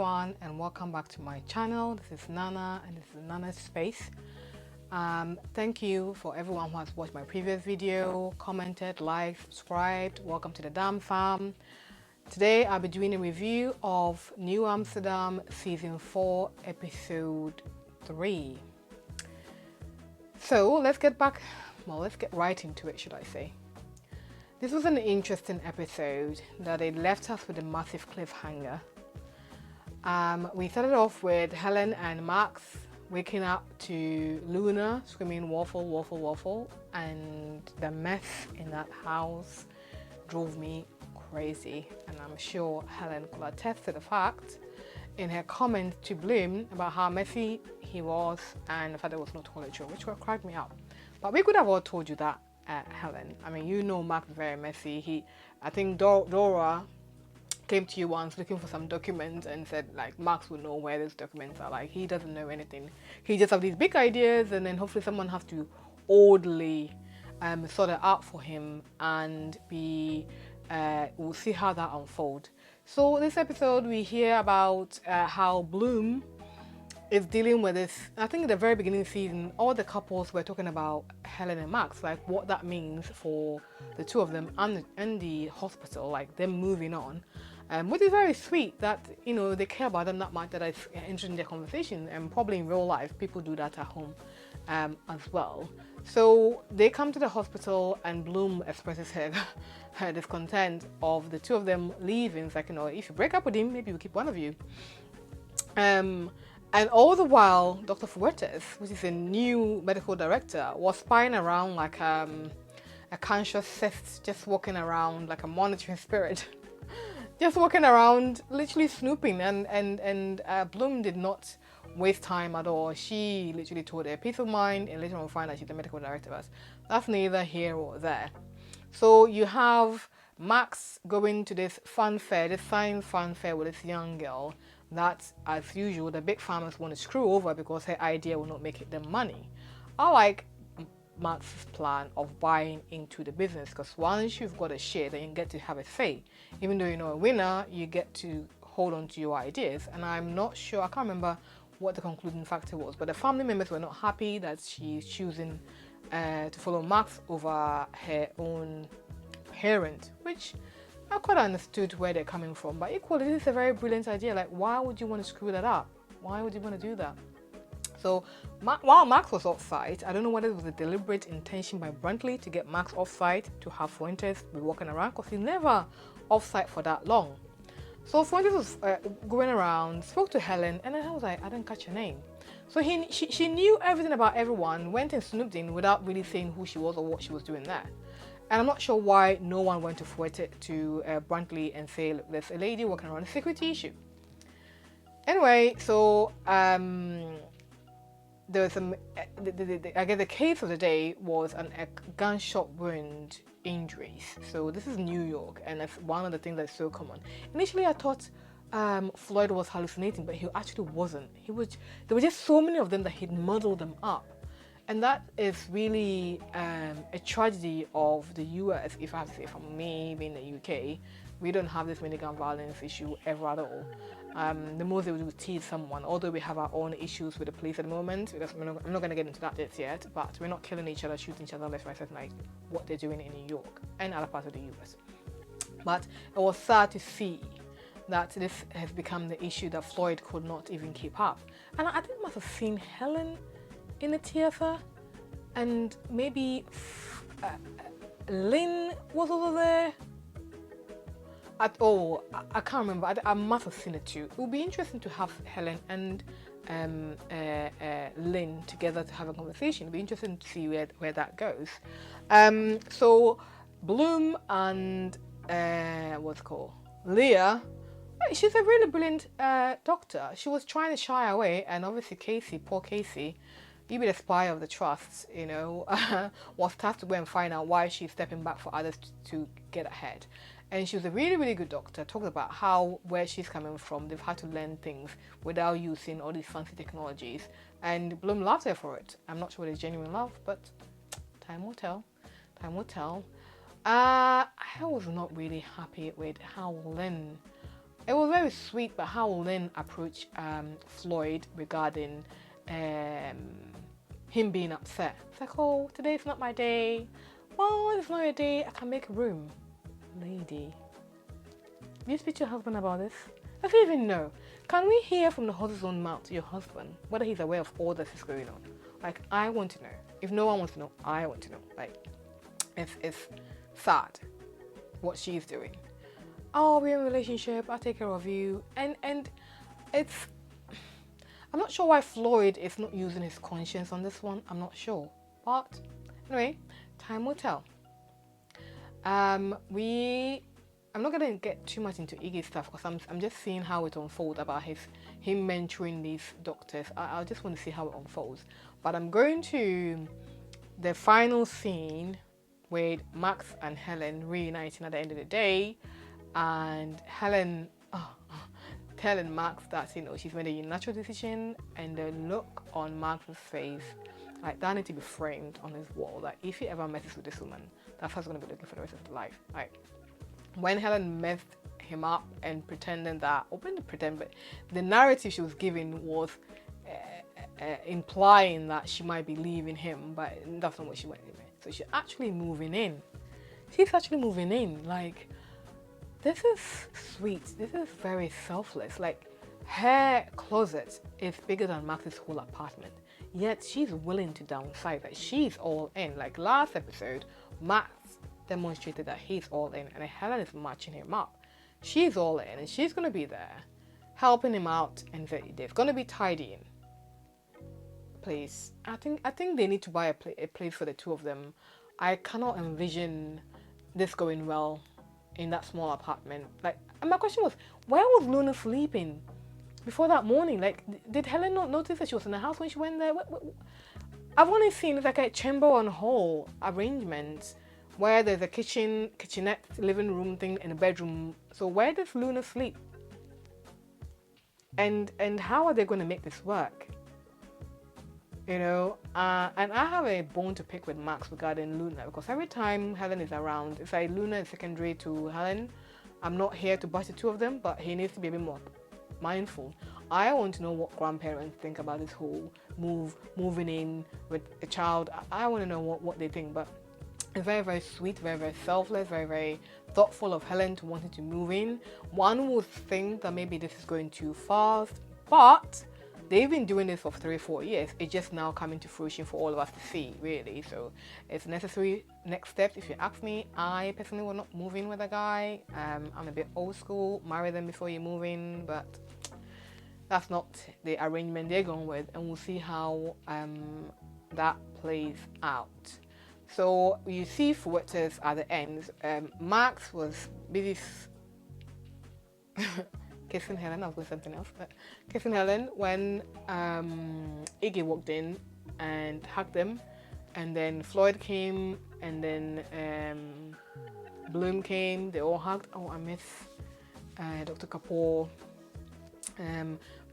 everyone, and welcome back to my channel. This is Nana and this is Nana's Space. Thank you for everyone who has watched my previous video, commented, liked, subscribed. Welcome to the Dam Farm. Today I'll be doing a review of New Amsterdam Season 4 Episode 3. So let's get right into it, should I say. This was an interesting episode that it left us with a massive cliffhanger. We started off with Helen and Max waking up to Luna screaming waffle, waffle, waffle, and the mess in that house drove me crazy. And I'm sure Helen could attest to the fact in her comment to Bloom about how messy he was and the fact there was no toilet roll, which cracked me up. But we could have all told you that, Helen. I mean, you know Max is very messy. I think Dora came to you once looking for some documents and said like Max will know where those documents are. Like, he doesn't know anything. He just have these big ideas, and then hopefully someone has to orderly sort it out for him, and we'll see how that unfolds. So this episode we hear about how Bloom is dealing with this. I think at the very beginning of the season, all the couples were talking about Helen and Max, like what that means for the two of them and the hospital, like them moving on. Which is very sweet that, you know, they care about them that much, that it's interesting in their conversation, and probably in real life people do that at home as well. So they come to the hospital and Bloom expresses her discontent of the two of them leaving. It's like, you know, if you break up with him, maybe we'll keep one of you. And all the while, Dr. Fuertes, which is a new medical director, was spying around like a conscious cyst, just walking around like a monitoring spirit. Just walking around, literally snooping, and Bloom did not waste time at all. She literally told her peace of mind, and later on find out she's the medical director. But that's neither here or there. So you have Max going to this funfair, this science funfair with this young girl that, as usual, the big farmers want to screw over because her idea will not make them money. I like Max's plan of buying into the business, because once you've got a share, then you get to have a say. Even though you're not a winner, you get to hold on to your ideas. And I'm not sure, I can't remember what the concluding factor was, but the family members were not happy that she's choosing to follow Max over her own parent, which I quite understood where they're coming from. But equally, this is a very brilliant idea. Like, why would you want to screw that up? Why would you want to do that? So while Max was off-site, I don't know whether it was a deliberate intention by Brantley to get Max off-site to have Fuentes be walking around, because he's never off-site for that long. So Fuentes was going around, spoke to Helen, and then I was like, I didn't catch her name. So she knew everything about everyone, went and snooped in without really saying who she was or what she was doing there. And I'm not sure why no one went to Brantley and say, look, there's a lady walking around, a security issue. Anyway, so there was I guess the case of the day was a gunshot wound injuries. So this is New York, and that's one of the things that's so common. Initially, I thought Floyd was hallucinating, but he actually wasn't. There were just so many of them that he'd muddled them up. And that is really a tragedy of the US, if I have to say, from me being in the UK. We don't have this many gun violence issue ever at all. The most they would do is tease someone, although we have our own issues with the police at the moment, because I'm not going to get into that just yet, but we're not killing each other, shooting each other left, right, center, like what they're doing in New York and other parts of the US. But it was sad to see that this has become the issue that Floyd could not even keep up. And I think I must have seen Helen in the theater, and maybe Lynn was over there. I can't remember. I must have seen it too. It would be interesting to have Helen and Lynn together to have a conversation. It'd be interesting to see where that goes. So Bloom and Leah, she's a really brilliant doctor. She was trying to shy away, and obviously Casey, poor Casey, you be the spy of the trust, you know, was tasked to go and find out why she's stepping back for others to get ahead. And she was a really, really good doctor, talked about where she's coming from, they've had to learn things without using all these fancy technologies. And Bloom loved her for it. I'm not sure it's genuine love, but time will tell. Time will tell. I was not really happy with how Lynn it was very sweet, but how Lynn approached Floyd regarding him being upset. It's like, oh, today's not my day. Well, it's not your day. I can make room. Lady, do you speak to your husband about this? Does he even know? Can we hear from the horse's own mouth, your husband, whether he's aware of all this is going on? Like, I want to know. If no one wants to know, I want to know. Like, it's sad what she's doing. Oh, we're in a relationship. I'll take care of you. And it's... I'm not sure why Floyd is not using his conscience on this one. I'm not sure. But anyway, time will tell. I'm not gonna get too much into Iggy's stuff because I'm just seeing how it unfolds about him mentoring these doctors. I just want to see how it unfolds. But I'm going to the final scene with Max and Helen reuniting at the end of the day, and Helen telling Max that, you know, she's made a natural decision, and the look on Max's face, like, that need to be framed on his wall. Like, if he ever messes with this woman, that's how he's gonna be looking for the rest of his life. Like, when Helen messed him up and pretending that, or didn't pretend, but the narrative she was giving was implying that she might be leaving him, but that's not what she went with. So she's actually moving in. She's actually moving in. Like, this is sweet. This is very selfless. Like, her closet is bigger than Max's whole apartment, yet she's willing to downsize. Like, she's all in. Like, last episode, Max demonstrated that he's all in, and Helen is matching him up. She's all in, and she's gonna be there helping him out, and there's gonna be tidying. Place. I think they need to buy a place for the two of them. I cannot envision this going well in that small apartment. Like, and my question was, where was Luna sleeping before that morning? Like, did Helen not notice that she was in the house when she went there? I've only seen it's like a chamber on hall arrangement where there's a kitchenette, living room thing, and a bedroom. So where does Luna sleep? And how are they going to make this work? You know, and I have a bone to pick with Max regarding Luna, because every time Helen is around, it's like Luna is secondary to Helen. I'm not here to bash the two of them, but he needs to be a bit more mindful. I want to know what grandparents think about this whole moving in with a child. I want to know what they think, but it's very, very sweet, very, very selfless, very, very thoughtful of Helen to wanting to move in. One would think that maybe this is going too fast, but they've been doing this for 3-4 years. It's just now coming to fruition for all of us to see, really. So it's necessary next steps. If you ask me, I personally will not move in with a guy. I'm a bit old school, marry them before you move in, but that's not the arrangement they're going with, and we'll see how that plays out. So you see Fuertes at the end. Max was busy kissing Helen. I was going to say something else, but kissing Helen when Iggy walked in and hugged them, and then Floyd came, and then Bloom came. They all hugged. Oh, I miss Dr. Kapoor.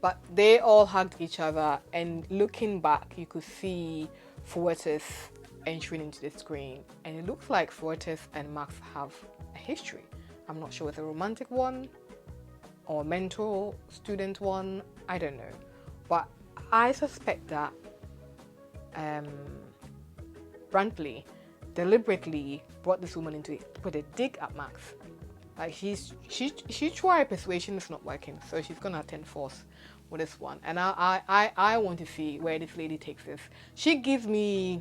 But they all hugged each other, and looking back, you could see Fuertes entering into the screen, and it looks like Fuertes and Max have a history. I'm not sure it's a romantic one or mentor-student one, I don't know. But I suspect that Brantley deliberately brought this woman into it to put a dig at Max. Like, she tried persuasion, it's not working, so she's gonna attend force with this one. And I want to see where this lady takes this. She gives me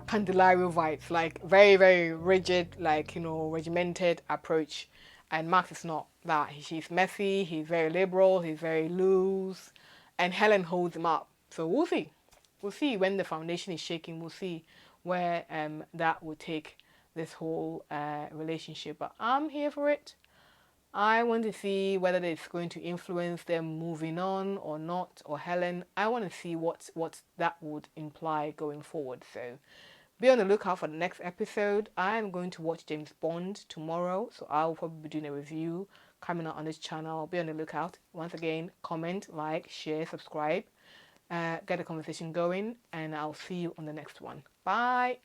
Candelario vibes, like very, very rigid, like, you know, regimented approach. And Max is not that. She's messy, he's very liberal, he's very loose, and Helen holds him up. So we'll see. We'll see when the foundation is shaking. We'll see where that will take this whole relationship. But I'm here for it. I want to see whether it's going to influence them moving on or not, or Helen. I want to see what that would imply going forward. So be on the lookout for the next episode. I am going to watch James Bond tomorrow, so I'll probably be doing a review coming out on this channel. Be on the lookout. Once again, comment, like, share, subscribe, get a conversation going, and I'll see you on the next one. Bye.